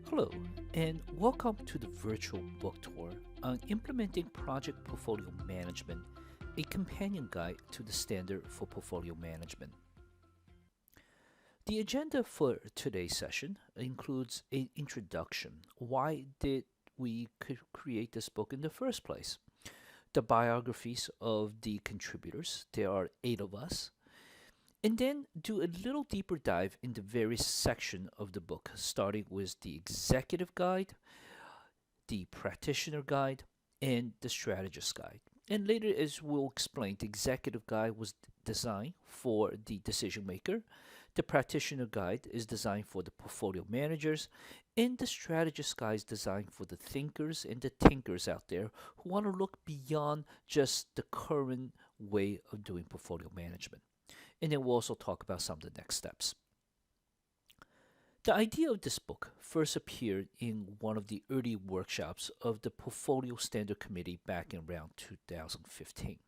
Hello, and welcome to the virtual book tour on implementing project portfolio management, a companion guide to the standard for portfolio management. The agenda for today's session includes an introduction. Why did we create this book in the first place? The biographies of the contributors, there are 8 of us, and then do a little deeper dive in the various section of the book, starting with the executive guide, the practitioner guide, and the strategist guide. And later, as we'll explain, the executive guide was designed for the decision maker, the practitioner guide is designed for the portfolio managers, and the strategist guide is designed for the thinkers and the tinkers out there who want to look beyond just the current way of doing portfolio management. And then we'll also talk about some of the next steps. The idea of this book first appeared in one of the early workshops of the Portfolio Standard Committee back in around 2015.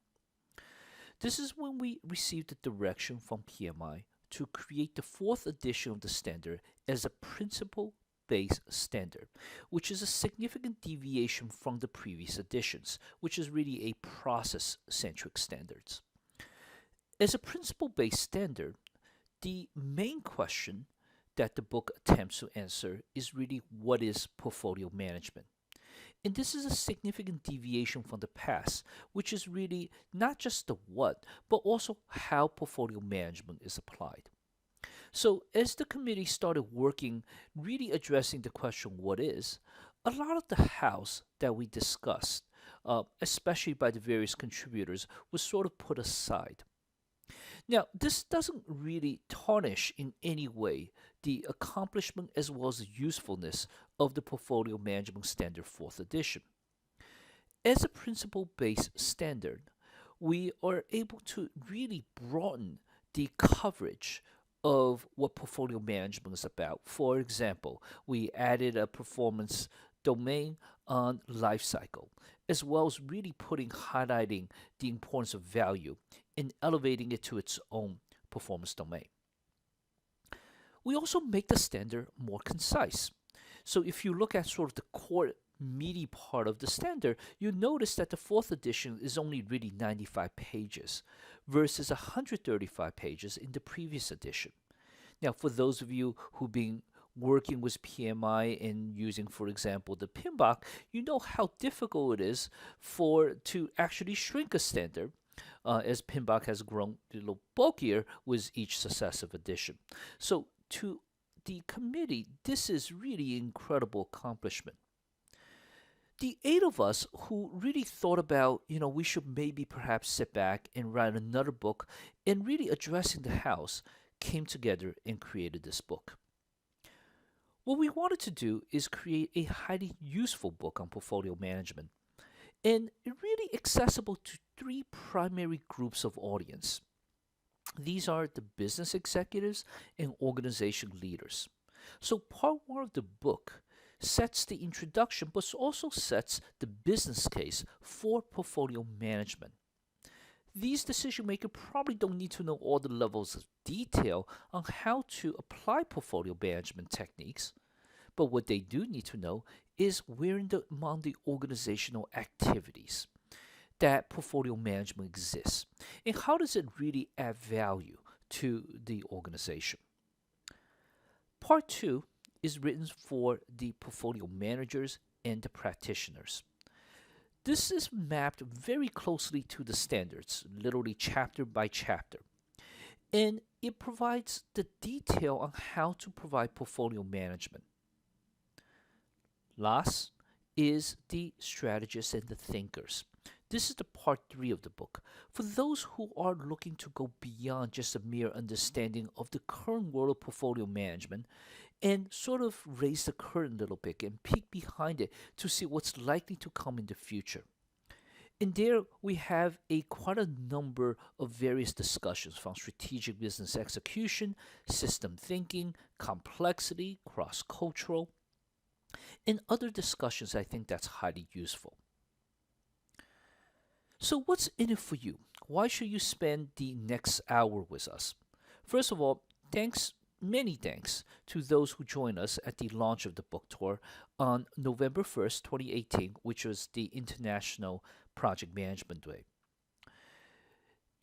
This is when we received the direction from PMI to create the fourth edition of the standard as a principle-based standard, which is a significant deviation from the previous editions, which is really a process-centric standards. As a principle-based standard, the main question that the book attempts to answer is really what is portfolio management. And this is a significant deviation from the past, which is really not just the what, but also how portfolio management is applied. So as the committee started working, really addressing the question what is, a lot of the hows that we discussed, especially by the various contributors, was sort of put aside. Now, this doesn't really tarnish in any way the accomplishment as well as the usefulness of the Portfolio Management Standard 4th edition. As a principle-based standard, we are able to really broaden the coverage of what portfolio management is about. For example, we added a performance domain on life cycle, as well as really highlighting the importance of value and elevating it to its own performance domain. We also make the standard more concise. So if you look at sort of the core meaty part of the standard, you notice that the fourth edition is only really 95 pages versus 135 pages in the previous edition. Now, for those of you who've been working with PMI and using, for example, the PMBOK, you know how difficult it is to actually shrink a standard as PMBOK has grown a little bulkier with each successive edition. So to the committee, this is really an incredible accomplishment. The 8 of us who really thought about, we should maybe perhaps sit back and write another book and really addressing the house, came together and created this book. What we wanted to do is create a highly useful book on portfolio management and really accessible to 3 primary groups of audience. These are the business executives and organization leaders. So part 1 of the book sets the introduction but also sets the business case for portfolio management. These decision makers probably don't need to know all the levels of detail on how to apply portfolio management techniques, but what they do need to know is where among the organizational activities that portfolio management exists and how does it really add value to the organization. Part 2 is written for the portfolio managers and the practitioners. This is mapped very closely to the standards, literally chapter by chapter. And it provides the detail on how to provide portfolio management. Last is the strategists and the thinkers. This is the part 3 of the book. For those who are looking to go beyond just a mere understanding of the current world of portfolio management and sort of raise the curtain a little bit and peek behind it to see what's likely to come in the future. In there, we have quite a number of various discussions from strategic business execution, system thinking, complexity, cross-cultural, and other discussions I think that's highly useful. So what's in it for you? Why should you spend the next hour with us? First of all, thanks many thanks to those who joined us at the launch of the book tour on November 1st, 2018, which was the International Project Management Day.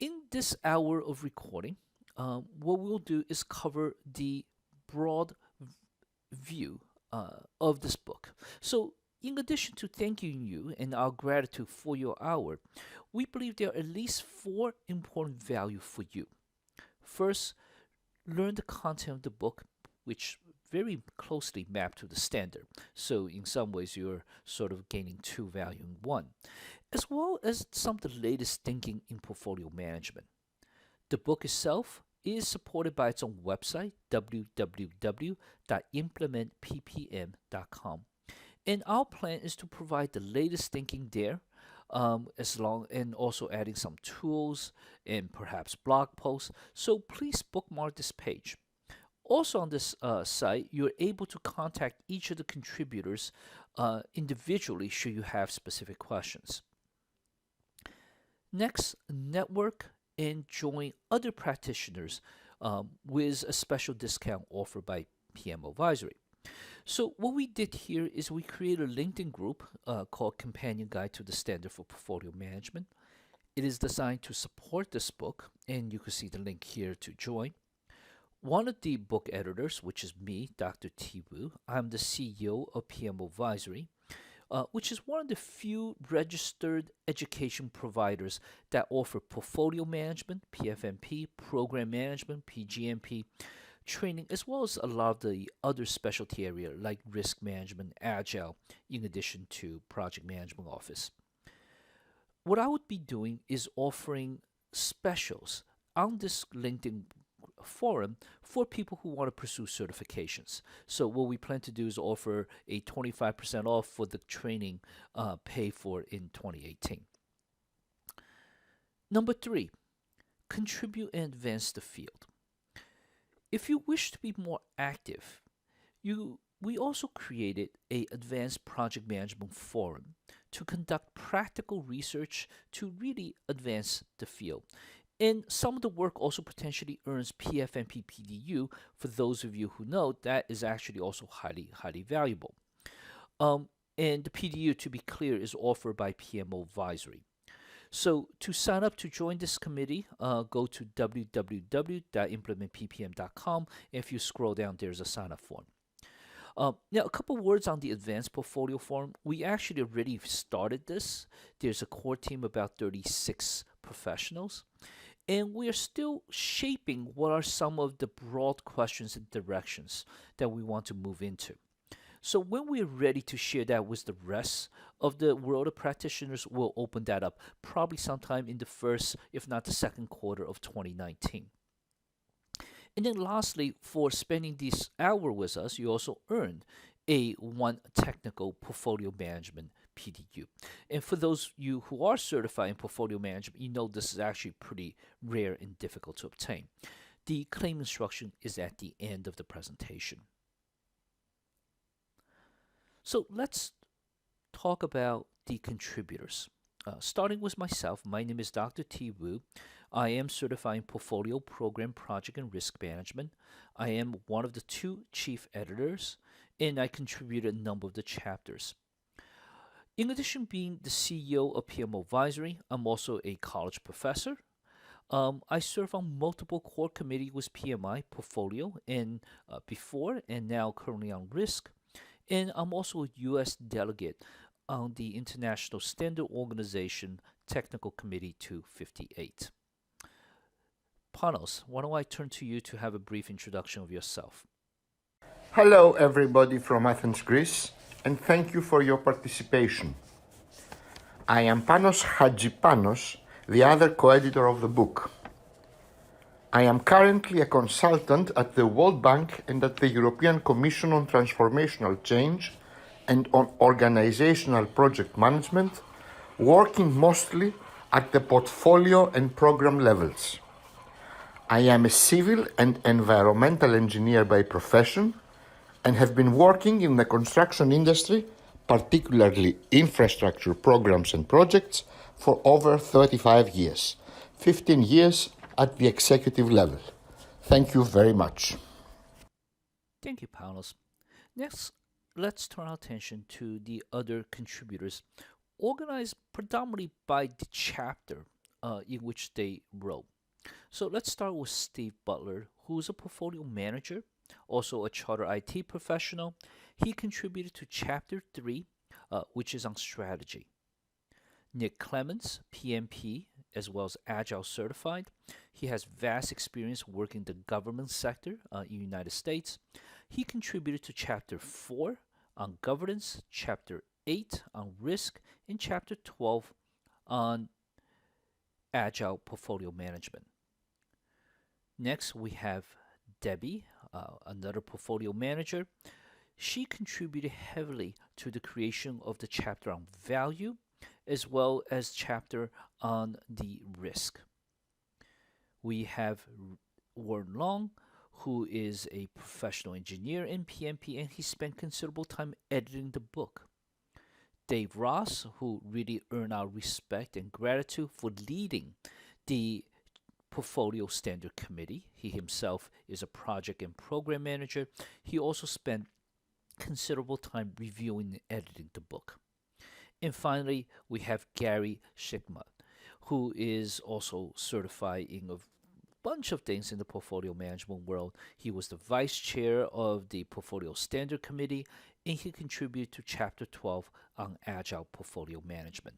In this hour of recording, what we'll do is cover the broad view of this book. So, in addition to thanking you and our gratitude for your hour, we believe there are at least four important values for you. First, learn the content of the book, which very closely map to the standard. So in some ways, you're sort of gaining two value in one, as well as some of the latest thinking in portfolio management. The book itself is supported by its own website, www.implementppm.com. And our plan is to provide the latest thinking there, and also adding some tools and perhaps blog posts. So please bookmark this page. Also on this site, you're able to contact each of the contributors individually should you have specific questions. Next, network and join other practitioners with a special discount offered by PMO Advisory. So what we did here is we created a LinkedIn group called Companion Guide to the Standard for Portfolio Management. It is designed to support this book, and you can see the link here to join. One of the book editors, which is me, Dr. T. Wu, I'm the CEO of PMO Advisory, which is one of the few registered education providers that offer portfolio management, PFMP, program management, PGMP, training, as well as a lot of the other specialty area like risk management, agile, in addition to project management office. What I would be doing is offering specials on this LinkedIn forum for people who want to pursue certifications. So what we plan to do is offer a 25% off for the training paid for in 2018. Number 3, contribute and advance the field. If you wish to be more active, we also created an advanced project management forum to conduct practical research to really advance the field. And some of the work also potentially earns PFMP PDU. For those of you who know, that is actually also highly, highly valuable. And the PDU, to be clear, is offered by PMO Advisory. So to sign up to join this committee, go to www.implementppm.com. If you scroll down, there's a sign-up form. Now, a couple words on the Advanced Portfolio Forum. We actually already started this. There's a core team of about 36 professionals. And we are still shaping what are some of the broad questions and directions that we want to move into. So when we're ready to share that with the rest of the world of practitioners, we'll open that up probably sometime in the first, if not the second quarter of 2019. And then lastly, for spending this hour with us, you also earned a one technical portfolio management PDU. And for those of you who are certified in portfolio management, you know this is actually pretty rare and difficult to obtain. The claim instruction is at the end of the presentation. So let's talk about the contributors. Starting with myself, my name is Dr. T. Wu. I am certified in portfolio, program, project, and risk management. I am one of the 2 chief editors, and I contributed a number of the chapters. In addition to being the CEO of PMO Advisory, I'm also a college professor. I serve on multiple core committees with PMI, portfolio, and before and now currently on risk. And I'm also a U.S. delegate on the International Standard Organization Technical Committee 258. Panos, why don't I turn to you to have a brief introduction of yourself? Hello, everybody from Athens, Greece, and thank you for your participation. I am Panos Hadjipanos, the other co-editor of the book. I am currently a consultant at the World Bank and at the European Commission on Transformational Change and on Organizational Project Management, working mostly at the portfolio and program levels. I am a civil and environmental engineer by profession and have been working in the construction industry, particularly infrastructure programs and projects, for over 35 years, 15 years at the executive level. Thank you very much. Thank you, Paulus. Next, let's turn our attention to the other contributors, organized predominantly by the chapter in which they wrote. So let's start with Steve Butler, who's a portfolio manager, also a charter IT professional. He contributed to Chapter 3, which is on strategy. Nick Clemens, PMP, as well as Agile certified. He has vast experience working the government sector in the United States. He contributed to Chapter 4 on governance, Chapter 8 on risk, and Chapter 12 on Agile portfolio management. Next, we have Debbie, another portfolio manager. She contributed heavily to the creation of the chapter on value as well as chapter on the risk. We have Warren Long, who is a professional engineer in PMP, and he spent considerable time editing the book. Dave Ross, who really earned our respect and gratitude for leading the Portfolio Standard Committee. He himself is a project and program manager. He also spent considerable time reviewing and editing the book. And finally, we have Gary Shigma, who is also certified in a bunch of things in the portfolio management world. He was the vice chair of the Portfolio Standard Committee, and he contributed to Chapter 12 on Agile portfolio management.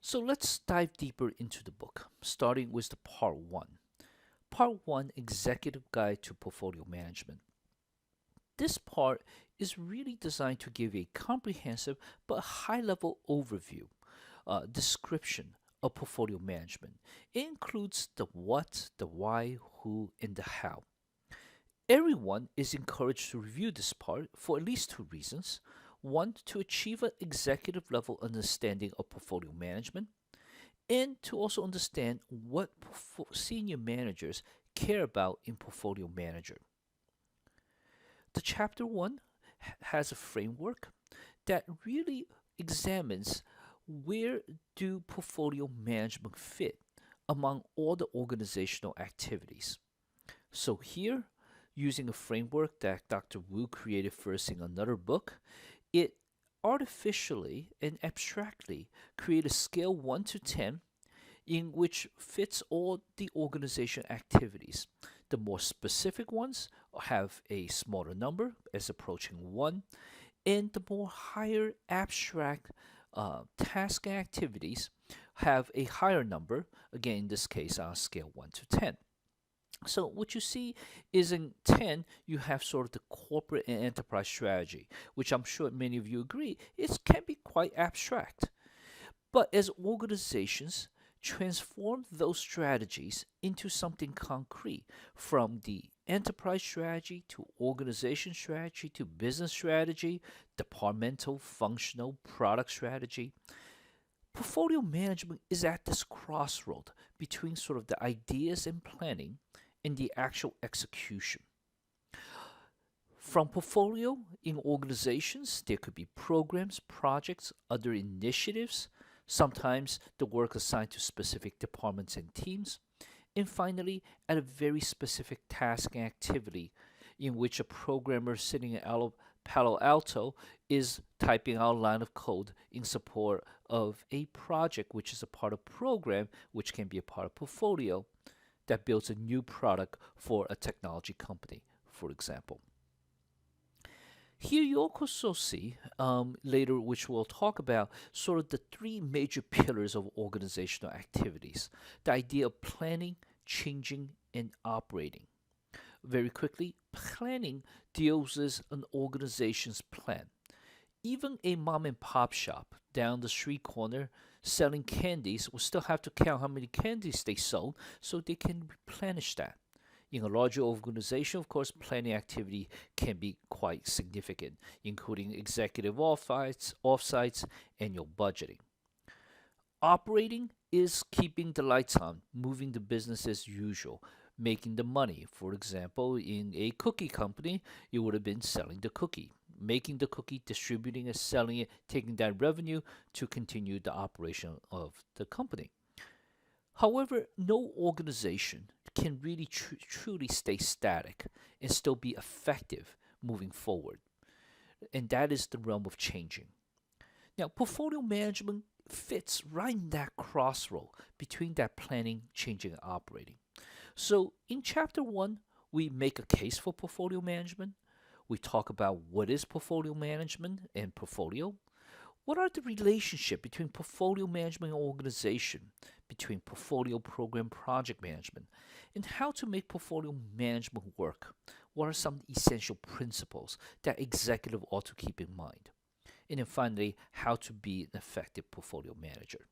So let's dive deeper into the book, starting with the Part 1. Part 1, Executive Guide to Portfolio Management. This part is really designed to give a comprehensive but high-level overview, description of portfolio management. It includes the what, the why, who, and the how. Everyone is encouraged to review this part for at least two reasons. One, to achieve an executive level understanding of portfolio management, and to also understand what senior managers care about in portfolio manager. The chapter 1 has a framework that really examines where do portfolio management fit among all the organizational activities. So here, using a framework that Dr. Wu created first in another book, it artificially and abstractly create a scale 1 to 10 in which fits all the organization activities. The more specific ones have a smaller number, as approaching 1, and the more higher abstract task and activities have a higher number, again in this case on a scale 1 to 10. So what you see is in 10, you have sort of the corporate and enterprise strategy, which I'm sure many of you agree, it can be quite abstract. But as organizations transform those strategies into something concrete, from the enterprise strategy to organization strategy to business strategy, departmental, functional, product strategy, portfolio management is at this crossroad between sort of the ideas and planning and the actual execution. From portfolio in organizations, there could be programs, projects, other initiatives, sometimes the work assigned to specific departments and teams, and finally, at a very specific task and activity in which a programmer sitting in Palo Alto is typing out a line of code in support of a project, which is a part of program, which can be a part of portfolio, that builds a new product for a technology company, for example. Here you also see later, which we'll talk about, sort of the three major pillars of organizational activities. The idea of planning, changing, and operating. Very quickly, planning deals with an organization's plan. Even a mom and pop shop down the street corner selling candies will still have to count how many candies they sold so they can replenish that. In a larger organization, of course, planning activity can be quite significant, including executive offsites, annual budgeting. Operating is keeping the lights on, moving the business as usual, making the money. For example, in a cookie company, it would have been selling the cookie, making the cookie, distributing it, selling it, taking that revenue to continue the operation of the company. However, no organization can really truly stay static and still be effective moving forward. And that is the realm of changing. Now, portfolio management fits right in that crossroad between that planning, changing, and operating. So, in chapter one, we make a case for portfolio management. We talk about what is portfolio management and portfolio. What are the relationship between portfolio management and organization, between portfolio program project management, and how to make portfolio management work? What are some essential principles that executive ought to keep in mind? And then finally, how to be an effective portfolio manager.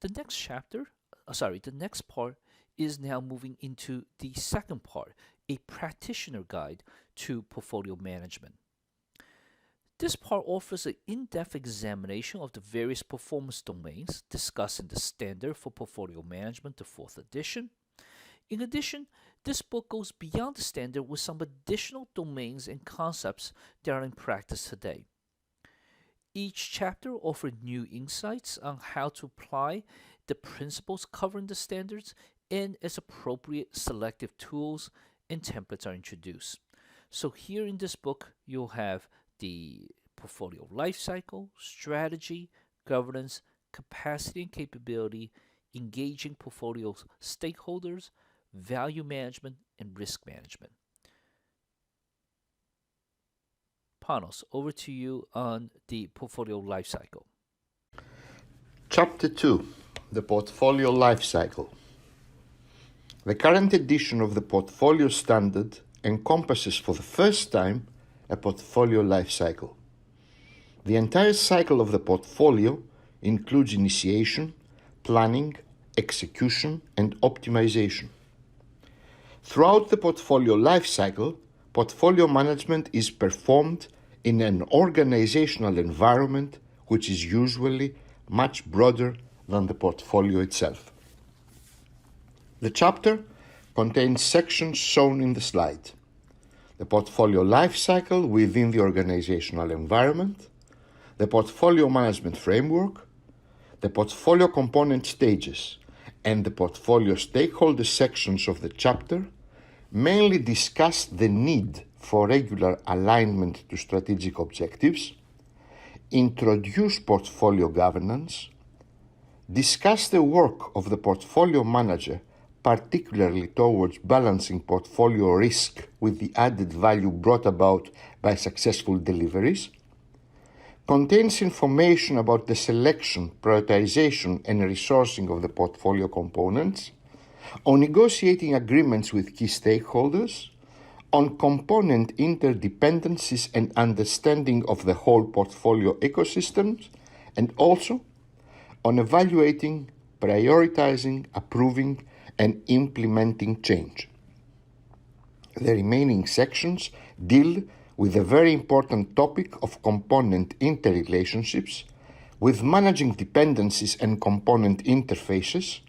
The next the next part is now moving into the second part, a practitioner guide to portfolio management. This part offers an in-depth examination of the various performance domains discussed in the Standard for Portfolio Management, the fourth edition. In addition, this book goes beyond the standard with some additional domains and concepts that are in practice today. Each chapter offered new insights on how to apply the principles covering the standards, and as appropriate, selective tools and templates are introduced. So here in this book, you'll have the portfolio lifecycle, strategy, governance, capacity and capability, engaging portfolio stakeholders, value management, and risk management. Panos, over to you on the portfolio lifecycle. Chapter 2: The Portfolio Lifecycle. The current edition of the Portfolio Standard encompasses for the first time a portfolio lifecycle. The entire cycle of the portfolio includes initiation, planning, execution, and optimization. Throughout the portfolio lifecycle, portfolio management is performed in an organizational environment which is usually much broader than the portfolio itself. The chapter contains sections shown in the slide: the portfolio lifecycle within the organizational environment, the portfolio management framework, the portfolio component stages, and the portfolio stakeholder sections of the chapter mainly discuss the need for regular alignment to strategic objectives, introduce portfolio governance, discuss the work of the portfolio manager, particularly towards balancing portfolio risk with the added value brought about by successful deliveries, contains information about the selection, prioritization, and resourcing of the portfolio components, on negotiating agreements with key stakeholders, on component interdependencies and understanding of the whole portfolio ecosystems, and also on evaluating, prioritizing, approving, and implementing change. The remaining sections deal with the very important topic of component interrelationships, with managing dependencies and component interfaces,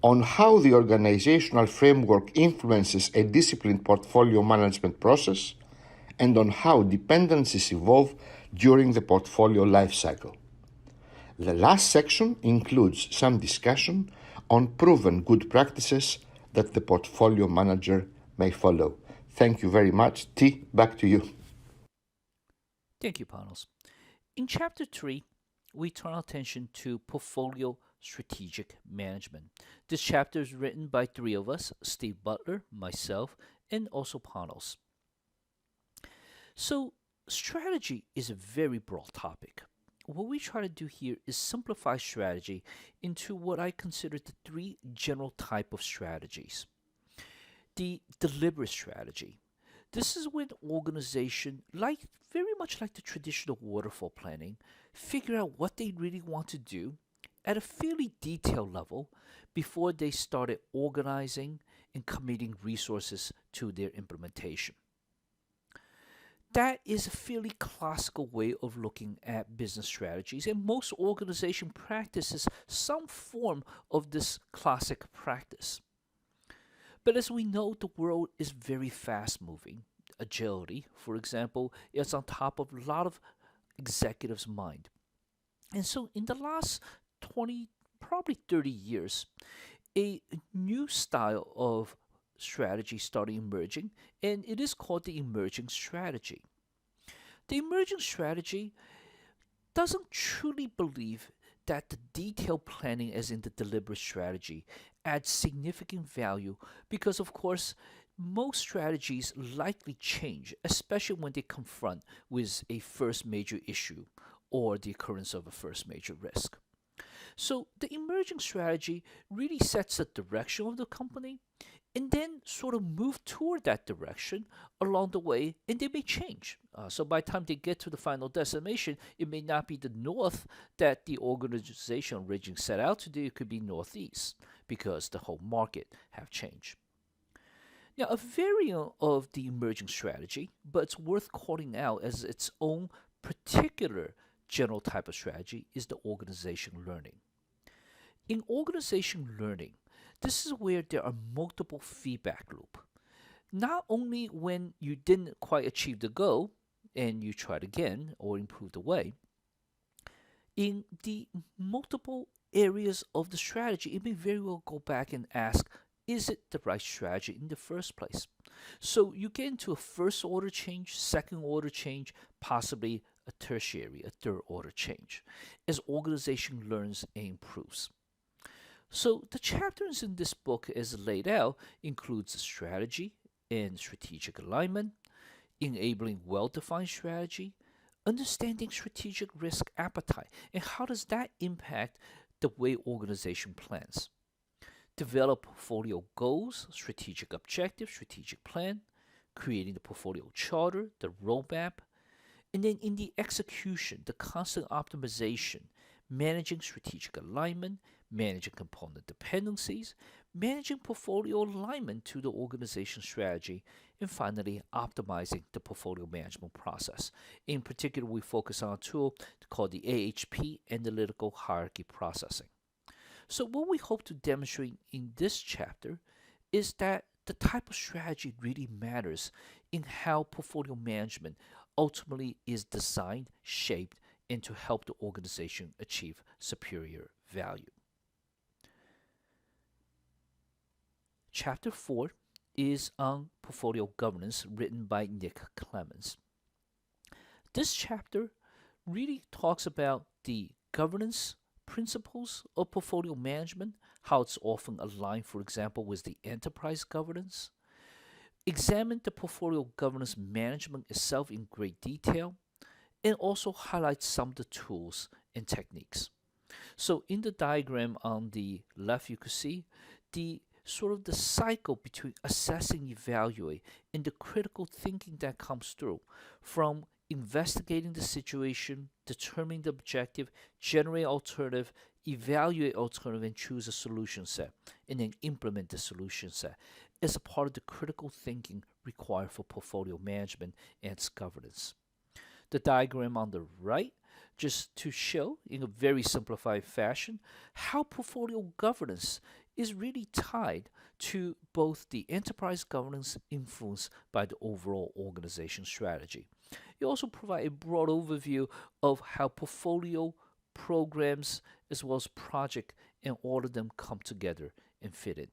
on how the organizational framework influences a disciplined portfolio management process, and on how dependencies evolve during the portfolio lifecycle. The last section includes some discussion on proven good practices that the portfolio manager may follow. Thank you very much. T, back to you. Thank you, Panos. In chapter 3, we turn our attention to portfolio strategic management. This chapter is written by three of us: Steve Butler, myself, and also Panos. So, strategy is a very broad topic. What we try to do here is simplify strategy into what I consider the three general type of strategies. The deliberate strategy. This is when organization, very much like the traditional waterfall planning, figure out what they really want to do at a fairly detailed level before they started organizing and committing resources to their implementation. That is a fairly classical way of looking at business strategies, and most organization practices some form of this classic practice. But as we know, the world is very fast moving. Agility, for example, is on top of a lot of executives' mind. And so in the last 20, probably 30 years, a new style of strategy started emerging, and it is called the emerging strategy. The emerging strategy doesn't truly believe that the detailed planning, as in the deliberate strategy, adds significant value because, of course, most strategies likely change, especially when they confront with a first major issue or the occurrence of a first major risk. So the emerging strategy really sets the direction of the company and then sort of move toward that direction along the way, and they may change. So by the time they get to the final destination, it may not be the north that the organization originally set out to do. It could be northeast because the whole market have changed. Now, a variant of the emerging strategy, but it's worth calling out as its own particular general type of strategy, is the organization learning. In organization learning, this is where there are multiple feedback loops. Not only when you didn't quite achieve the goal and you tried again or improved the way, in the multiple areas of the strategy, it may very well go back and ask, is it the right strategy in the first place? So you get into a first order change, second order change, possibly a tertiary, a third order change, as organization learns and improves. So the chapters in this book, as laid out, includes strategy and strategic alignment, enabling well-defined strategy, understanding strategic risk appetite, and how does that impact the way organization plans. Develop portfolio goals, strategic objective, strategic plan, creating the portfolio charter, the roadmap, and then in the execution, the constant optimization, managing strategic alignment, managing component dependencies, managing portfolio alignment to the organization strategy, and finally, optimizing the portfolio management process. In particular, we focus on a tool called the AHP, Analytical Hierarchy Processing. So what we hope to demonstrate in this chapter is that the type of strategy really matters in how portfolio management ultimately is designed, shaped, and to help the organization achieve superior value. Chapter 4 is on portfolio governance, written by Nick Clemens. This chapter really talks about the governance principles of portfolio management, how it's often aligned, for example, with the enterprise governance. Examine the portfolio governance management itself in great detail, and also highlight some of the tools and techniques. So in the diagram on the left, you can see the sort of the cycle between assessing, evaluate, and the critical thinking that comes through from investigating the situation, determining the objective, generate alternative, evaluate alternative, and choose a solution set, and then implement the solution set as a part of the critical thinking required for portfolio management and its governance. The diagram on the right, just to show in a very simplified fashion how portfolio governance is really tied to both the enterprise governance influenced by the overall organization strategy. You also provide a broad overview of how portfolio programs as well as project and all of them come together and fit in.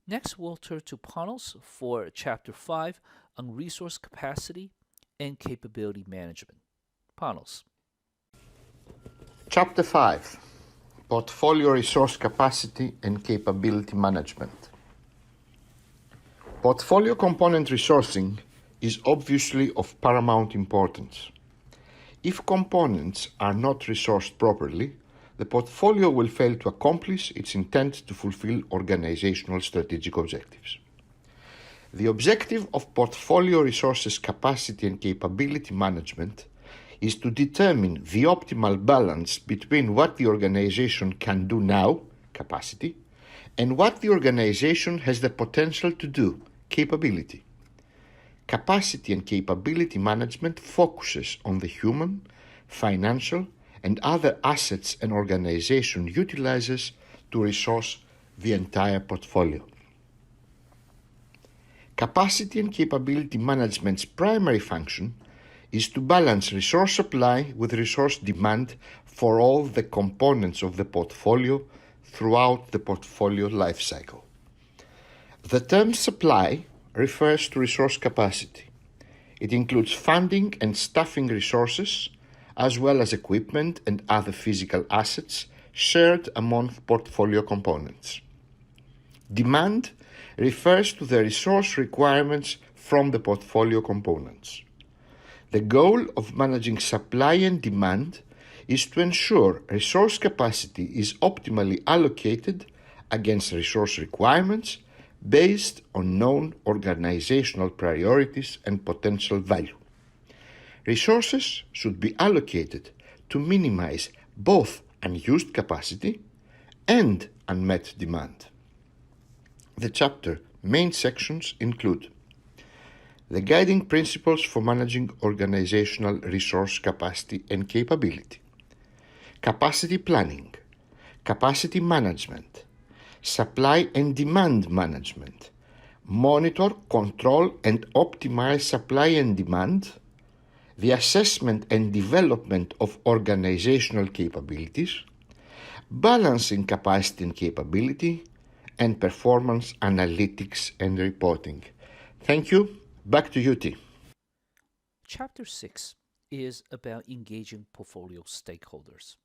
Next, we'll turn to Panos for Chapter 5 on resource capacity and capability management. Panos. Chapter 5 Portfolio Resource Capacity and Capability Management. Portfolio component resourcing is obviously of paramount importance. If components are not resourced properly, the portfolio will fail to accomplish its intent to fulfill organizational strategic objectives. The objective of portfolio resources capacity and capability management is to determine the optimal balance between what the organization can do now, capacity, and what the organization has the potential to do, capability. Capacity and capability management focuses on the human, financial, and other assets an organization utilizes to resource the entire portfolio. Capacity and capability management's primary function is to balance resource supply with resource demand for all the components of the portfolio throughout the portfolio life cycle. The term supply refers to resource capacity. It includes funding and staffing resources, as well as equipment and other physical assets shared among portfolio components. Demand refers to the resource requirements from the portfolio components. The goal of managing supply and demand is to ensure resource capacity is optimally allocated against resource requirements based on known organizational priorities and potential value. Resources should be allocated to minimize both unused capacity and unmet demand. The chapter main sections include the guiding principles for managing organizational resource capacity and capability, capacity planning, capacity management, supply and demand management, monitor, control, and optimize supply and demand, the assessment and development of organizational capabilities, balancing capacity and capability, and performance analytics and reporting. Thank you. Back to you, T. Chapter 6 is about engaging portfolio stakeholders.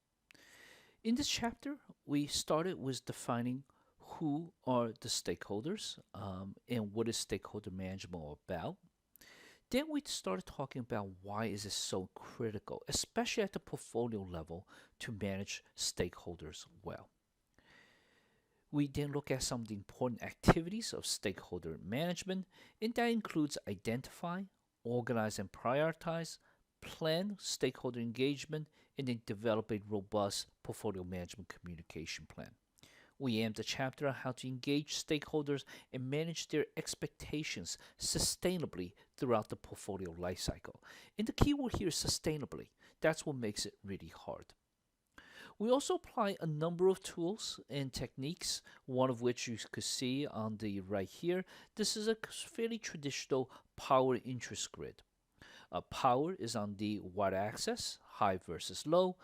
In this chapter, we started with defining who are the stakeholders and what is stakeholder management all about. Then we started talking about why is it so critical, especially at the portfolio level, to manage stakeholders well. We then look at some of the important activities of stakeholder management, and that includes identify, organize and prioritize, plan stakeholder engagement, and then develop a robust portfolio management communication plan. We aimed the chapter on how to engage stakeholders and manage their expectations sustainably throughout the portfolio lifecycle. And the key word here is sustainably. That's what makes it really hard. We also apply a number of tools and techniques, one of which you could see on the right here. This is a fairly traditional power interest grid. Power is on the y-axis, high versus low,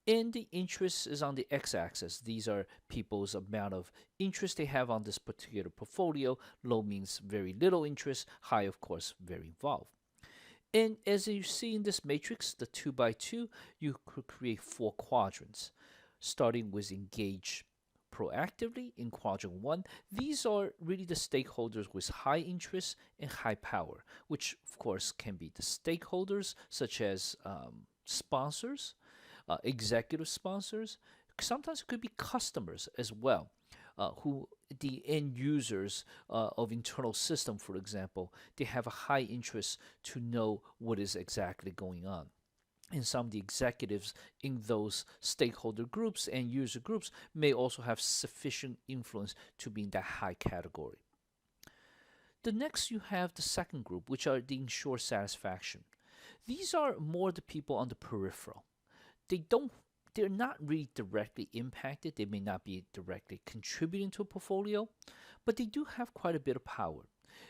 and the interest is on the x-axis. These are people's amount of interest they have on this particular portfolio. Low means very little interest, high, of course, very involved. And as you see in this matrix, the 2 by 2, you could create 4 quadrants, starting with engage proactively in quadrant 1. These are really the stakeholders with high interest and high power, which of course can be the stakeholders such as sponsors, executive sponsors. Sometimes it could be customers as well, who the end users of internal system, for example, they have a high interest to know what is exactly going on. And some of the executives in those stakeholder groups and user groups may also have sufficient influence to be in that high category. The next, you have the second group, which are the ensure satisfaction. These are more the people on the peripheral. They're not really directly impacted. They may not be directly contributing to a portfolio, but they do have quite a bit of power.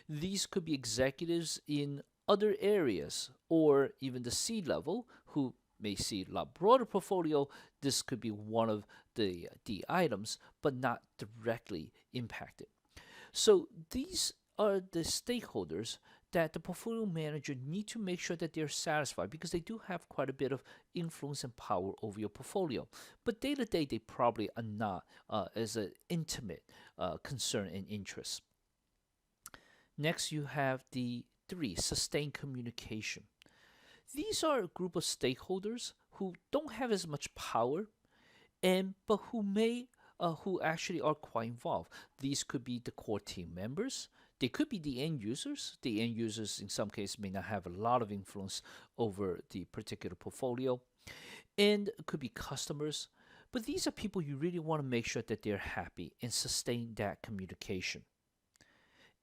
These could be executives in other areas or even the C level who may see a lot broader portfolio. This could be one of the items, but not directly impacted. So these are the stakeholders that the portfolio manager need to make sure that they're satisfied, because they do have quite a bit of influence and power over your portfolio. But day to day, they probably are not as an intimate concern and interest. Next, you have the 3, sustained communication. These are a group of stakeholders who don't have as much power, but who actually are quite involved. These could be the core team members. They could be the end users. The end users, in some cases, may not have a lot of influence over the particular portfolio, and it could be customers. But these are people you really want to make sure that they're happy and sustain that communication.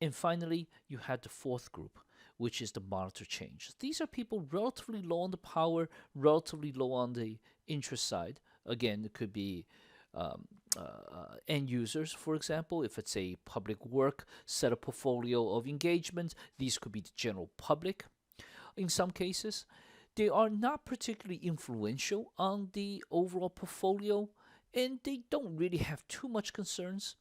And finally, you have the 4th group, which is the monitor change. These are people relatively low on the power, relatively low on the interest side. Again, it could be end users, for example. If it's a public work set of portfolio of engagements, these could be the general public in some cases. They are not particularly influential on the overall portfolio, and they don't really have too much concerns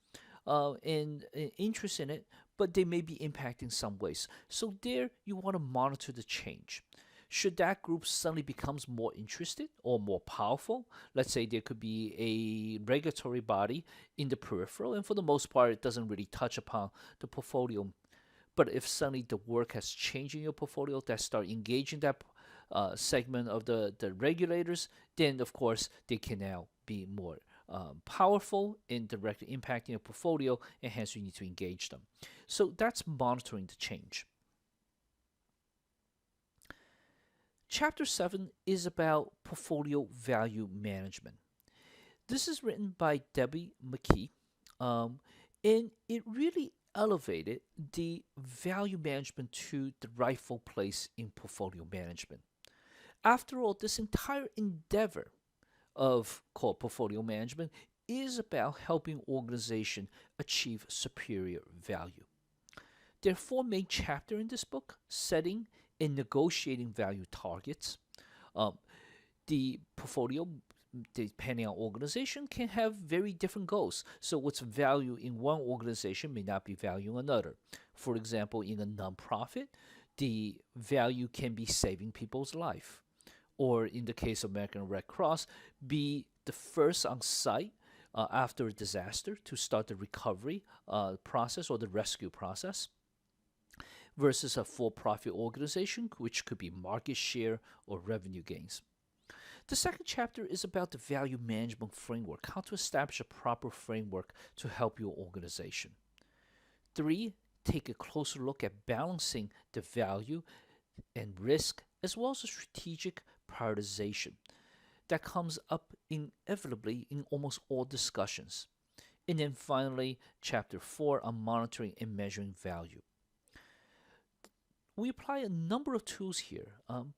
and interest in it, but they may be impacting some ways. So there, you want to monitor the change. Should that group suddenly becomes more interested or more powerful, let's say there could be a regulatory body in the peripheral, and for the most part, it doesn't really touch upon the portfolio. But if suddenly the work has changed in your portfolio that start engaging that segment of the regulators, then of course they can now be more powerful in directly impacting your portfolio, and hence you need to engage them. So that's monitoring the change. Chapter 7 is about portfolio value management. This is written by Debbie McKee, um, and it really elevated the value management to the rightful place in portfolio management. After all, this entire endeavor of called portfolio management is about helping organization achieve superior value. There are four main chapters in this book: setting and negotiating value targets. Um, the portfolio, depending on organization, can have very different goals. So what's value in one organization may not be value in another. For example, in a nonprofit, the value can be saving people's life, or in the case of American Red Cross, be the first on site after a disaster to start the recovery process or the rescue process, versus a for-profit organization, which could be market share or revenue gains. The second chapter is about the value management framework, how to establish a proper framework to help your organization. Three, take a closer look at balancing the value and risk, as well as a strategic prioritization that comes up inevitably in almost all discussions. And then finally, chapter 4 on monitoring and measuring value. We apply a number of tools here,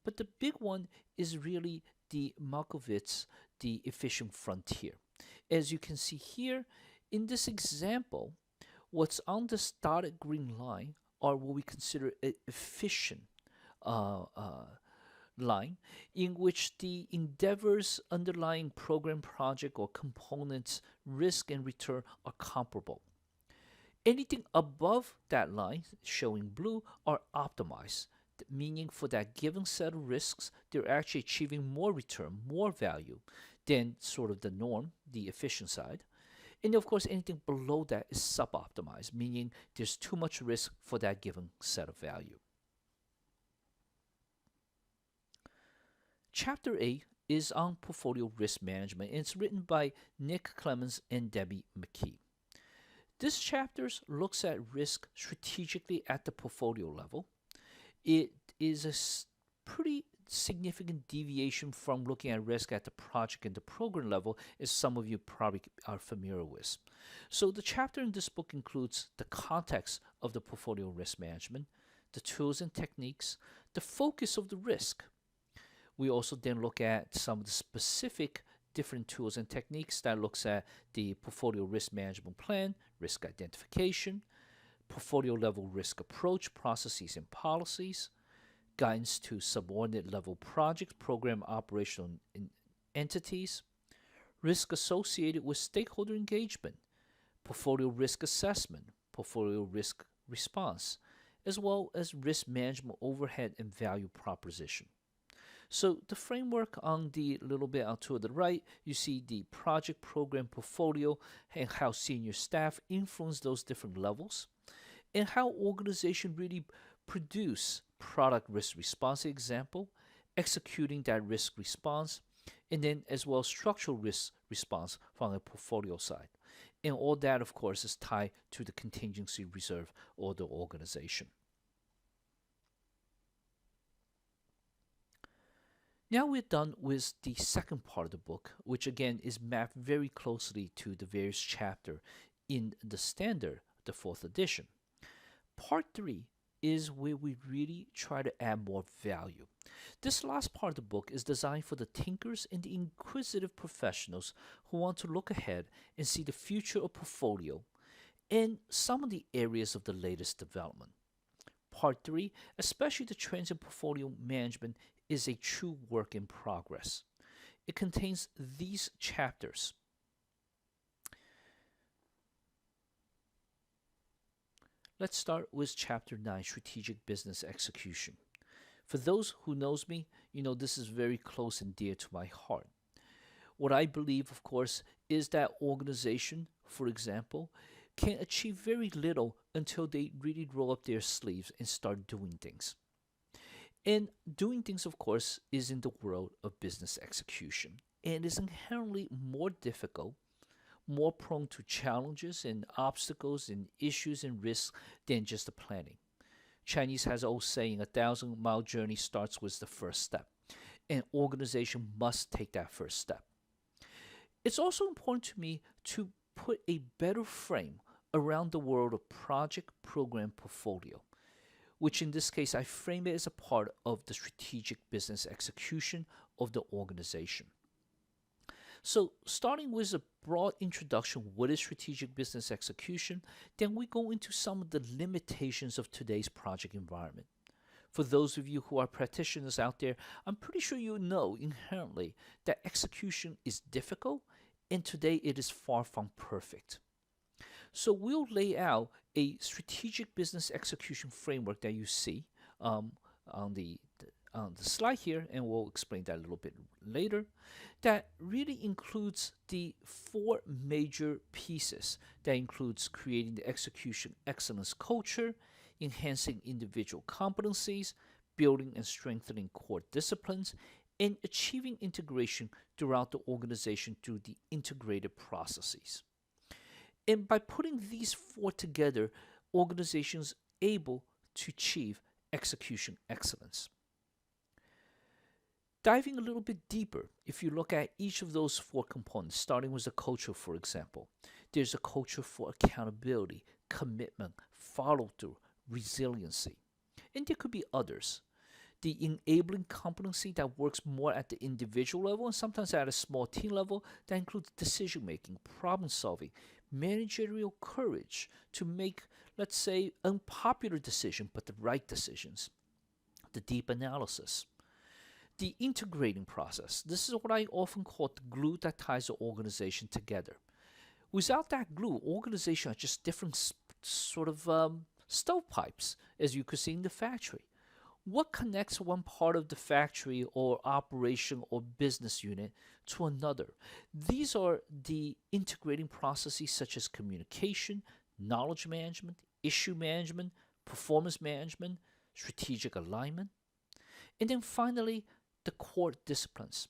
but the big one is really the Malkovich, the efficient frontier. As you can see here, in this example, what's on the dotted green line are what we consider efficient uh, uh, line, in which the endeavors underlying program, project, or components risk and return are comparable. Anything above that line, showing blue, are optimized, meaning for that given set of risks, they're actually achieving more return, more value than sort of the norm, the efficient side. And of course, anything below that is suboptimized, meaning there's too much risk for that given set of value. Chapter 8 is on portfolio risk management, and it's written by Nick Clemens and Debbie McKee. This chapter looks at risk strategically at the portfolio level. It is a pretty significant deviation from looking at risk at the project and the program level, as some of you probably are familiar with. So the chapter in this book includes the context of the portfolio risk management, the tools and techniques, the focus of the risk. We also then look at some of the specific different tools and techniques that looks at the portfolio risk management plan, risk identification, portfolio level risk approach, processes and policies, guidance to subordinate level projects, program operational entities, risk associated with stakeholder engagement, portfolio risk assessment, portfolio risk response, as well as risk management overhead and value proposition. So the framework on the little bit out to the right, you see the project, program, portfolio, and how senior staff influence those different levels, and how organization really produce product risk response example, executing that risk response, and then as well structural risk response from the portfolio side. And all that, of course, is tied to the contingency reserve or the organization. Now we're done with the second part of the book, which again is mapped very closely to the various chapter in the standard, the fourth edition. Part 3 is where we really try to add more value. This last part of the book is designed for the thinkers and the inquisitive professionals who want to look ahead and see the future of portfolio and some of the areas of the latest development. Part 3, especially the trends in portfolio management, is a true work in progress. It contains these chapters. Let's start with Chapter 9, Strategic Business Execution. For those who knows me, this is very close and dear to my heart. What I believe, of course, is that organization, for example, can achieve very little until they really roll up their sleeves and start doing things. And doing things, of course, is in the world of business execution and is inherently more difficult, more prone to challenges and obstacles and issues and risks than just the planning. Chinese has an old saying, 1,000-mile journey starts with the first step. An organization must take that first step. It's also important to me to put a better frame around the world of project program portfolio, which in this case I frame it as a part of the strategic business execution of the organization. So starting with a broad introduction, what is strategic business execution? Then we go into some of the limitations of today's project environment. For those of you who are practitioners out there, I'm pretty sure you know inherently that execution is difficult and today it is far from perfect. So we'll lay out a strategic business execution framework that you see on the slide here, and we'll explain that a little bit later, that really includes the four major pieces. That includes creating the execution excellence culture, enhancing individual competencies, building and strengthening core disciplines, and achieving integration throughout the organization through the integrated processes. And by putting these four together, organizations are able to achieve execution excellence. Diving a little bit deeper, if you look at each of those four components, starting with the culture, for example, there's a culture for accountability, commitment, follow through, resiliency. And there could be others. The enabling competency that works more at the individual level and sometimes at a small team level that includes decision making, problem solving, managerial courage to make, let's say, unpopular decisions but the right decisions, the deep analysis. The integrating process. This is what I often call the glue that ties the organization together. Without that glue, organizations are just different sort of stovepipes, as you could see in the factory. What connects one part of the factory or operation or business unit to another? These are the integrating processes such as communication, knowledge management, issue management, performance management, strategic alignment. And then finally, the core disciplines.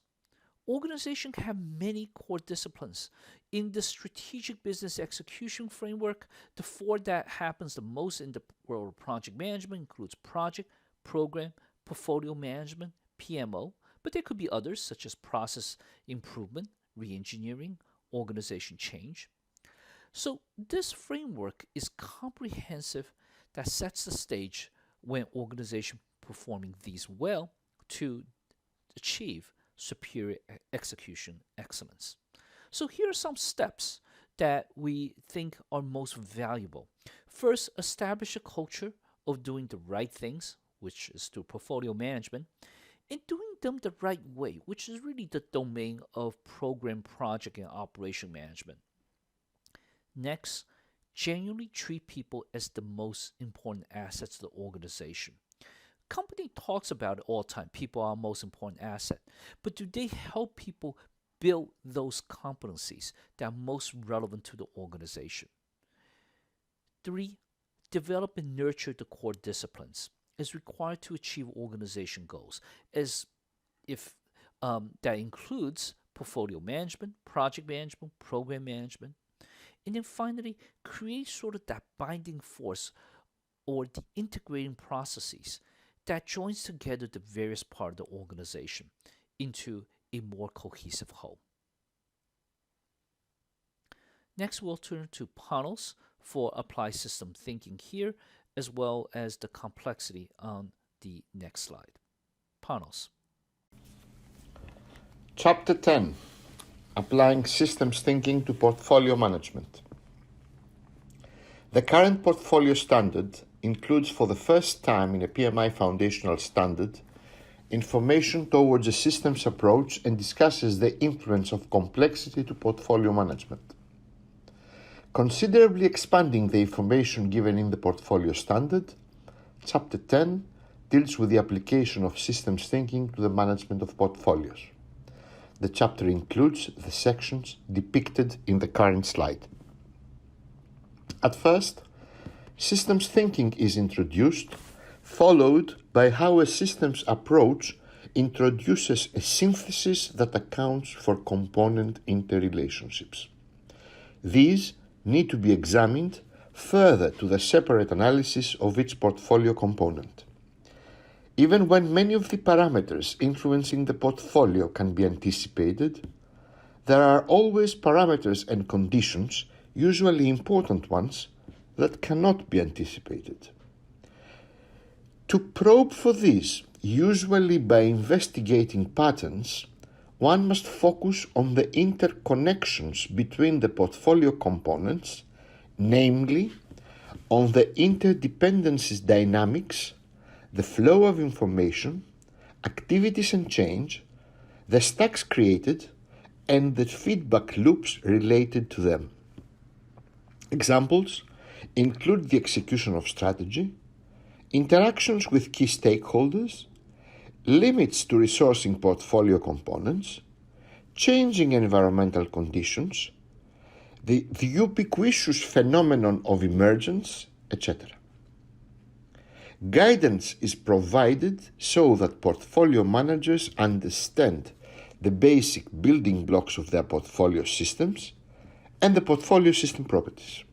Organizations have many core disciplines. In the strategic business execution framework, the four that happens the most in the world of project management includes project, program, portfolio management, PMO, but there could be others such as process improvement, reengineering, organization change. So this framework is comprehensive that sets the stage when organization performing these well to achieve superior execution excellence. So here are some steps that we think are most valuable. First, establish a culture of doing the right things, which is through portfolio management, and doing them the right way, which is really the domain of program, project, and operation management. Next, genuinely treat people as the most important assets of the organization. Company talks about it all the time. People are our most important asset. But do they help people build those competencies that are most relevant to the organization? 3, develop and nurture the core disciplines as required to achieve organization goals, as if that includes portfolio management, project management, program management. And then finally, create sort of that binding force or the integrating processes that joins together the various parts of the organization into a more cohesive whole. Next, we'll turn to panels for applied system thinking here, as well as the complexity on the next slide. Panels. Chapter 10. Applying systems thinking to portfolio management. The current portfolio standard includes for the first time in a PMI foundational standard information towards a systems approach and discusses the influence of complexity to portfolio management. Considerably expanding the information given in the portfolio standard, Chapter 10 deals with the application of systems thinking to the management of portfolios. The chapter includes the sections depicted in the current slide. At first, systems thinking is introduced, followed by how a systems approach introduces a synthesis that accounts for component interrelationships. These need to be examined further to the separate analysis of each portfolio component. Even when many of the parameters influencing the portfolio can be anticipated, there are always parameters and conditions, usually important ones, that cannot be anticipated. To probe for these, usually by investigating patterns, one must focus on the interconnections between the portfolio components, namely on the interdependencies dynamics, the flow of information, activities and change, the stacks created, and the feedback loops related to them. Examples include the execution of strategy, interactions with key stakeholders, limits to resourcing portfolio components, changing environmental conditions, the ubiquitous phenomenon of emergence, etc. Guidance is provided so that portfolio managers understand the basic building blocks of their portfolio systems and the portfolio system properties.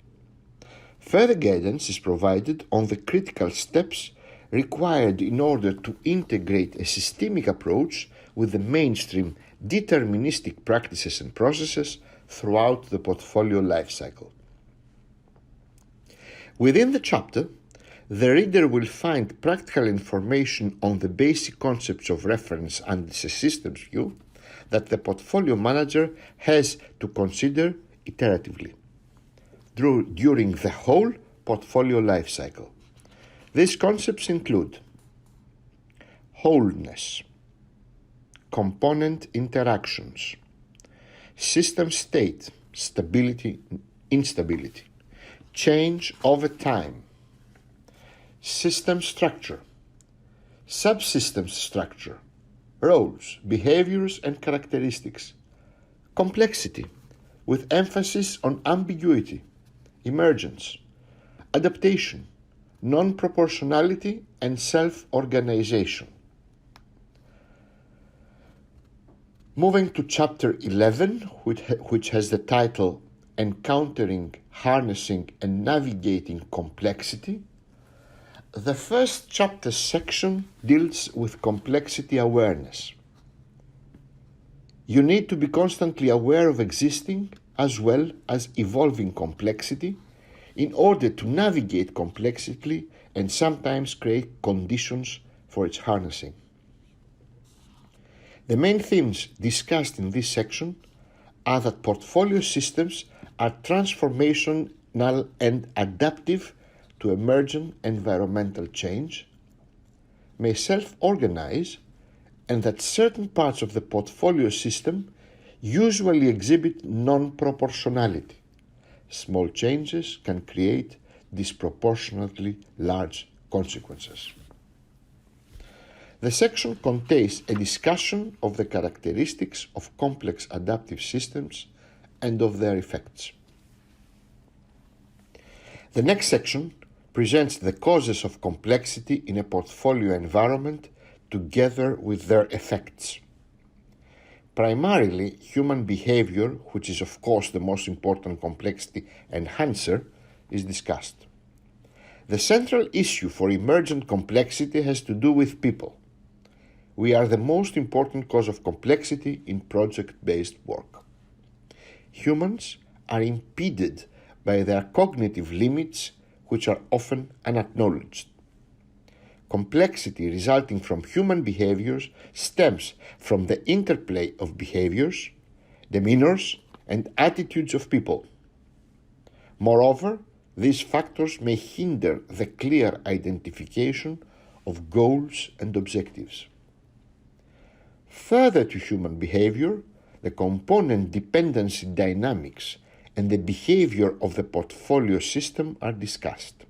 Further guidance is provided on the critical steps required in order to integrate a systemic approach with the mainstream deterministic practices and processes throughout the portfolio lifecycle. Within the chapter, the reader will find practical information on the basic concepts of reference and the systems view that the portfolio manager has to consider iteratively during the whole portfolio lifecycle. These concepts include wholeness, component interactions, system state, stability, instability, change over time, system structure, subsystem structure, roles, behaviors and characteristics, complexity, with emphasis on ambiguity, emergence, adaptation, non-proportionality, and self-organization. Moving to Chapter 11, which has the title Encountering, Harnessing, and Navigating Complexity, the first chapter section deals with complexity awareness. You need to be constantly aware of existing as well as evolving complexity in order to navigate complexity and sometimes create conditions for its harnessing. The main themes discussed in this section are that portfolio systems are transformational and adaptive to emergent environmental change, may self-organize, and that certain parts of the portfolio system usually exhibit non-proportionality. Small changes can create disproportionately large consequences. The section contains a discussion of the characteristics of complex adaptive systems and of their effects. The next section presents the causes of complexity in a portfolio environment together with their effects. Primarily, human behavior, which is of course the most important complexity enhancer, is discussed. The central issue for emergent complexity has to do with people. We are the most important cause of complexity in project-based work. Humans are impeded by their cognitive limits, which are often unacknowledged. Complexity resulting from human behaviors stems from the interplay of behaviors, demeanors, and attitudes of people. Moreover, these factors may hinder the clear identification of goals and objectives. Further to human behavior, the component dependency dynamics and the behavior of the portfolio system are discussed.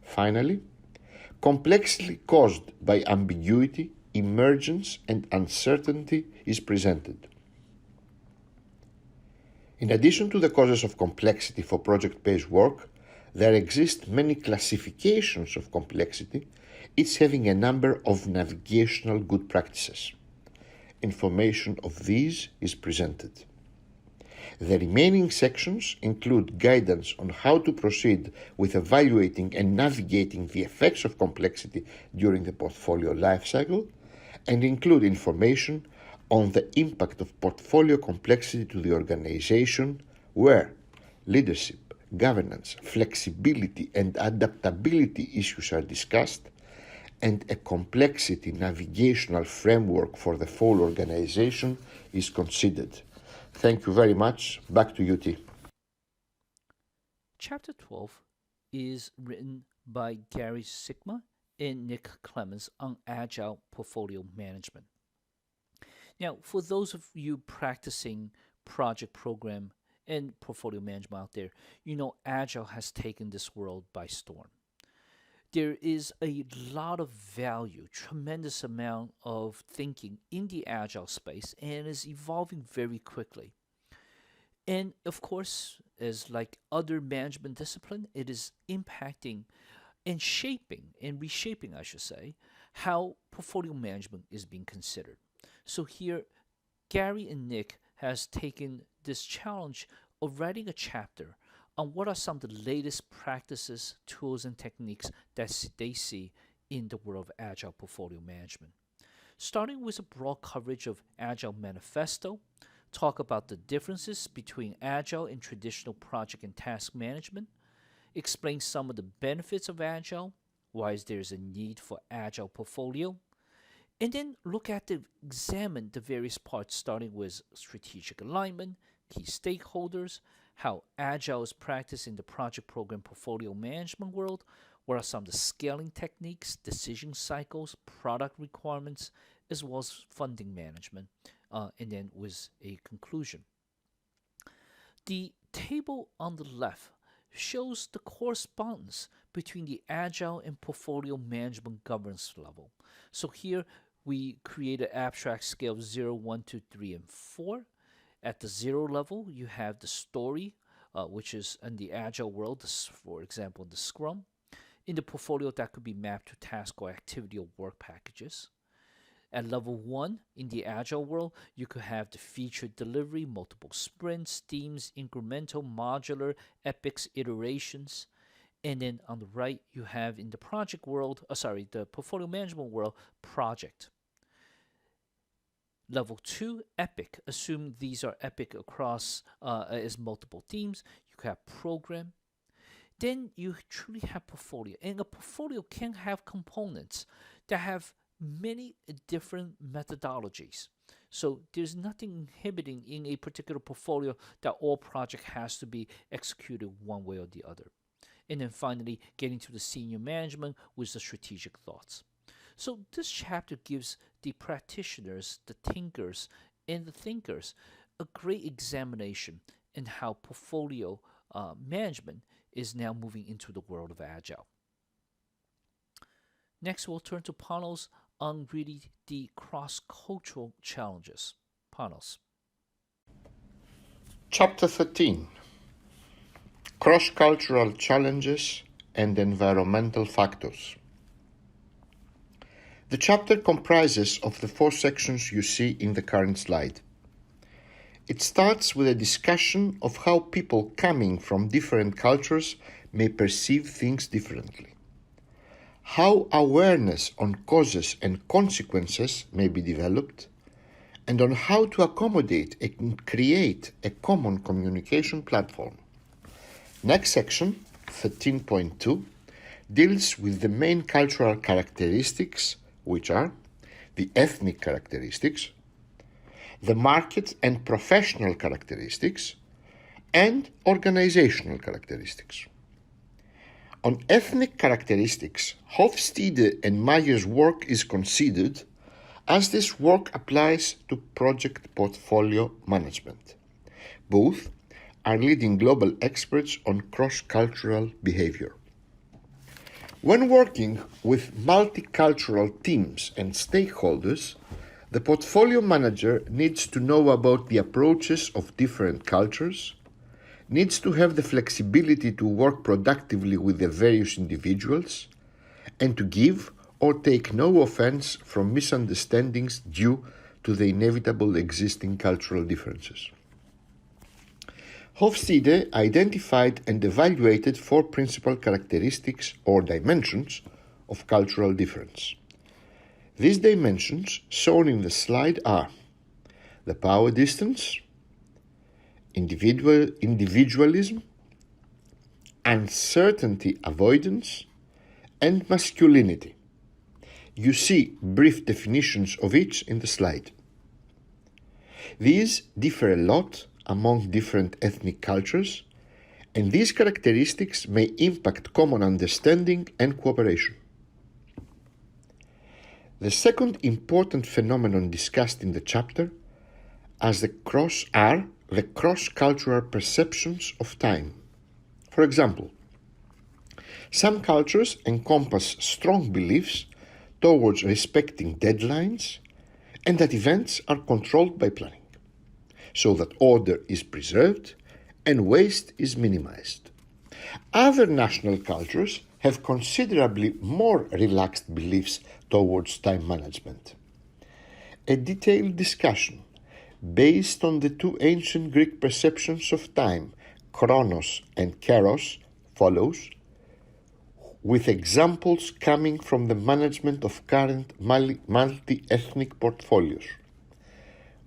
Finally, complexity caused by ambiguity, emergence, and uncertainty is presented. In addition to the causes of complexity for project-based work, there exist many classifications of complexity, each having a number of navigational good practices. Information of these is presented. The remaining sections include guidance on how to proceed with evaluating and navigating the effects of complexity during the portfolio lifecycle, and include information on the impact of portfolio complexity to the organization, where leadership, governance, flexibility, and adaptability issues are discussed, and a complexity navigational framework for the whole organization is considered. Thank you very much. Back to you, T. Chapter 12 is written by Gary Sigma and Nick Clemens on Agile Portfolio Management. Now, for those of you practicing project program and portfolio management out there, you know Agile has taken this world by storm. There is a lot of value, tremendous amount of thinking in the Agile space, and is evolving very quickly. And of course, as like other management discipline, it is impacting and shaping and reshaping, I should say, how portfolio management is being considered. So here, Gary and Nick has taken this challenge of writing a chapter on what are some of the latest practices, tools, and techniques that they see in the world of Agile portfolio management. Starting with a broad coverage of Agile Manifesto, talk about the differences between Agile and traditional project and task management, explain some of the benefits of Agile, why there's a need for Agile portfolio, and then examine the various parts, starting with strategic alignment, key stakeholders, how Agile is practiced in the project program portfolio management world, what are some of the scaling techniques, decision cycles, product requirements, as well as funding management, and then with a conclusion. The table on the left shows the correspondence between the Agile and portfolio management governance level. So here we create an abstract scale of 0, 1, 2, 3, and 4. At the 0 level, you have the story, which is in the Agile world, for example, the Scrum. In the portfolio, that could be mapped to task or activity or work packages. At level 1, in the Agile world, you could have the feature delivery, multiple sprints, themes, incremental, modular, epics, iterations. And then on the right, you have in the project world, the portfolio management world, project. Level 2, epic. Assume these are epic across as multiple themes. You could have program. Then you truly have portfolio. And a portfolio can have components that have many different methodologies. So there's nothing inhibiting in a particular portfolio that all project has to be executed one way or the other. And then finally, getting to the senior management with the strategic thoughts. So this chapter gives the practitioners, the thinkers, and the thinkers a great examination in how portfolio management is now moving into the world of Agile. Next, we'll turn to Panos on really the cross-cultural challenges. Panos. Chapter 13. Cross-cultural challenges and environmental factors. The chapter comprises of the 4 sections you see in the current slide. It starts with a discussion of how people coming from different cultures may perceive things differently, how awareness on causes and consequences may be developed, and on how to accommodate and create a common communication platform. Next section, 13.2, deals with the main cultural characteristics, which are the ethnic characteristics, the market and professional characteristics, and organizational characteristics. On ethnic characteristics, Hofstede and Mayer's work is considered as this work applies to project portfolio management. Both are leading global experts on cross-cultural behavior. When working with multicultural teams and stakeholders, the portfolio manager needs to know about the approaches of different cultures, needs to have the flexibility to work productively with the various individuals, and to give or take no offense from misunderstandings due to the inevitable existing cultural differences. Hofstede identified and evaluated four principal characteristics or dimensions of cultural difference. These dimensions shown in the slide are the power distance, individualism, uncertainty avoidance, and masculinity. You see brief definitions of each in the slide. These differ a lot among different ethnic cultures, and these characteristics may impact common understanding and cooperation. The second important phenomenon discussed in the chapter are the cross-cultural perceptions of time. For example, some cultures encompass strong beliefs towards respecting deadlines and that events are controlled by planning, so that order is preserved and waste is minimized. Other national cultures have considerably more relaxed beliefs towards time management. A detailed discussion based on the two ancient Greek perceptions of time, chronos and kairos, follows, with examples coming from the management of current multi-ethnic portfolios.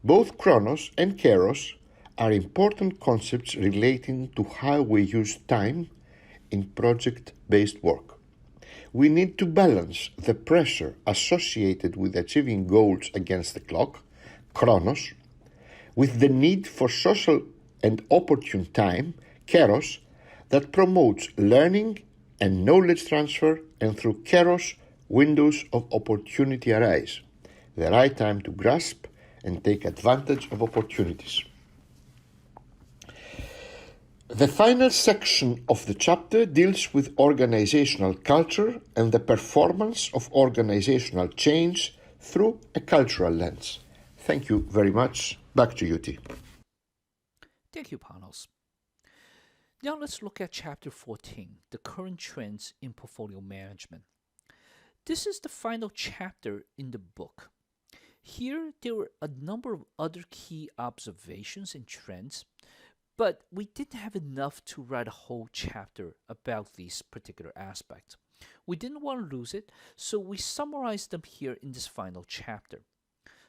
Both chronos and kairos are important concepts relating to how we use time in project-based work. We need to balance the pressure associated with achieving goals against the clock, chronos, with the need for social and opportune time, kairos, that promotes learning and knowledge transfer, and through kairos, windows of opportunity arise, the right time to grasp and take advantage of opportunities. The final section of the chapter deals with organizational culture and the performance of organizational change through a cultural lens. Thank you very much. Back to you, T. Thank you, Panos. Now let's look at Chapter 14, the current trends in portfolio management. This is the final chapter in the book. Here, there were a number of other key observations and trends, but we didn't have enough to write a whole chapter about these particular aspects. We didn't want to lose it, so we summarized them here in this final chapter.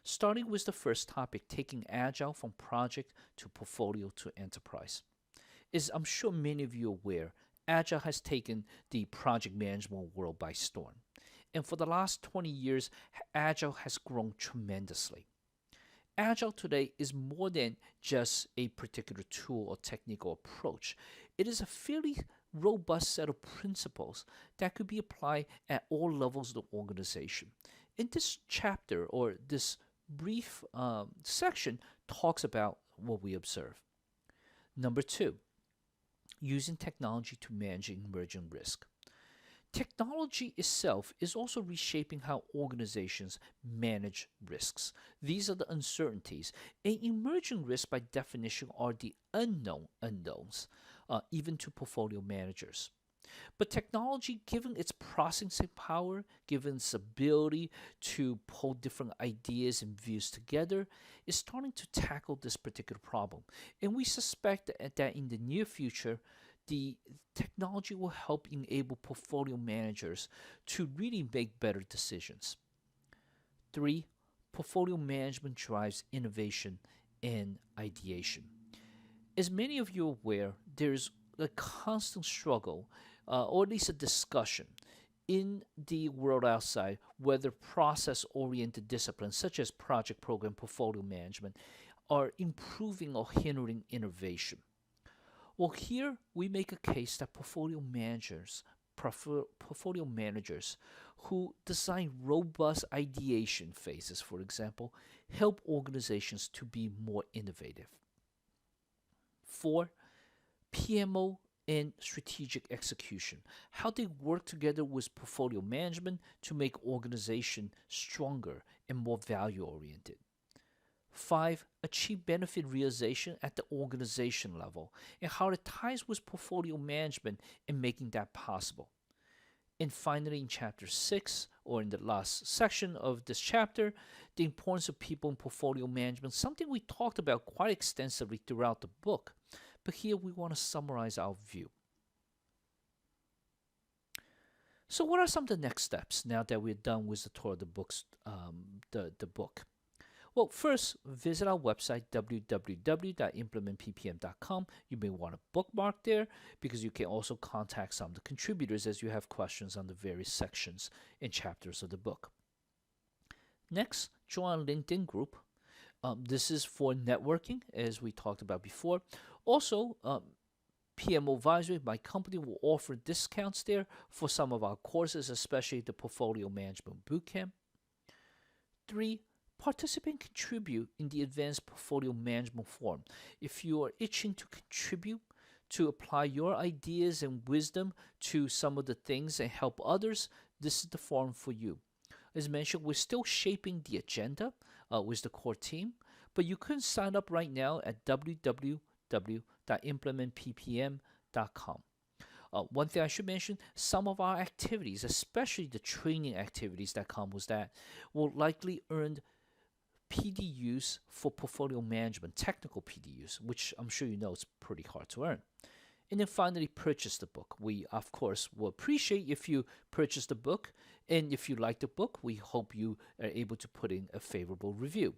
Starting with the first topic, taking Agile from project to portfolio to enterprise. As I'm sure many of you are aware, Agile has taken the project management world by storm. And for the last 20 years, Agile has grown tremendously. Agile today is more than just a particular tool or technique or approach. It is a fairly robust set of principles that could be applied at all levels of the organization. In this chapter, or this brief section, talks about what we observe. Number two, using technology to manage emerging risk. Technology itself is also reshaping how organizations manage risks. These are the uncertainties. And emerging risks, by definition, are the unknown unknowns, even to portfolio managers. But technology, given its processing power, given its ability to pull different ideas and views together, is starting to tackle this particular problem. And we suspect that in the near future, the technology will help enable portfolio managers to really make better decisions. Three, portfolio management drives innovation and ideation. As many of you are aware, there's a constant struggle, or at least a discussion, in the world outside whether process oriented disciplines such as project program portfolio management are improving or hindering innovation. Well, here we make a case that portfolio managers portfolio managers who design robust ideation phases, for example, help organizations to be more innovative. 4. PMO and strategic execution, how they work together with portfolio management to make organization stronger and more value oriented. 5. Achieve benefit realization at the organization level and how it ties with portfolio management in making that possible. And finally, in chapter 6, or in the last section of this chapter, the importance of people in portfolio management, something we talked about quite extensively throughout the book. But here we want to summarize our view. So, what are some of the next steps now that we're done with the tour of the books, the book? Well, first, visit our website, www.implementppm.com. You may want to bookmark there because you can also contact some of the contributors as you have questions on the various sections and chapters of the book. Next, join our LinkedIn group. This is for networking, as we talked about before. Also, PMO Advisory, my company, will offer discounts there for some of our courses, especially the Portfolio Management Bootcamp. 3. Participate and contribute in the Advanced Portfolio Management Forum. If you are itching to contribute, to apply your ideas and wisdom to some of the things and help others, this is the forum for you. As mentioned, we're still shaping the agenda with the core team, but you can sign up right now at www.implementppm.com. One thing I should mention, some of our activities, especially the training activities that come with that, will likely earn PDUs for portfolio management, technical PDUs, which I'm sure you know is pretty hard to earn. And then finally, purchase the book. We, of course, will appreciate if you purchase the book. And if you like the book, we hope you are able to put in a favorable review.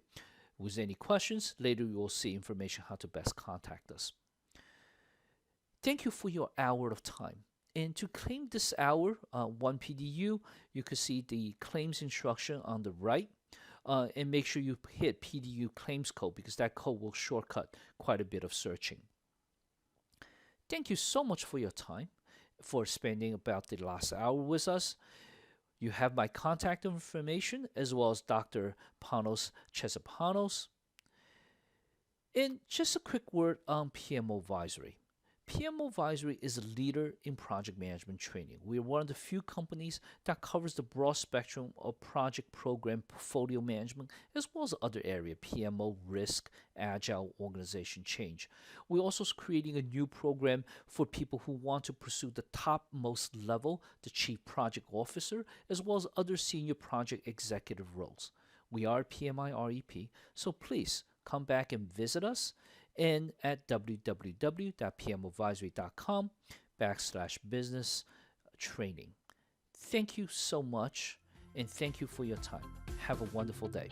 With any questions, later you will see information how to best contact us. Thank you for your hour of time. And to claim this hour, 1 PDU, you can see the claims instruction on the right. And make sure you hit PDU claims code because that code will shortcut quite a bit of searching. Thank you so much for your time, for spending about the last hour with us. You have my contact information as well as Dr. Panos Chesapanos. And just a quick word on PMO Advisory. PMO Advisory is a leader in project management training. We are one of the few companies that covers the broad spectrum of project program portfolio management as well as other areas, PMO, risk, agile, organization change. We're also creating a new program for people who want to pursue the topmost level, the chief project officer, as well as other senior project executive roles. We are PMI REP, so please come back and visit us. And at www.pmadvisory.com/business training. Thank you so much, and thank you for your time. Have a wonderful day.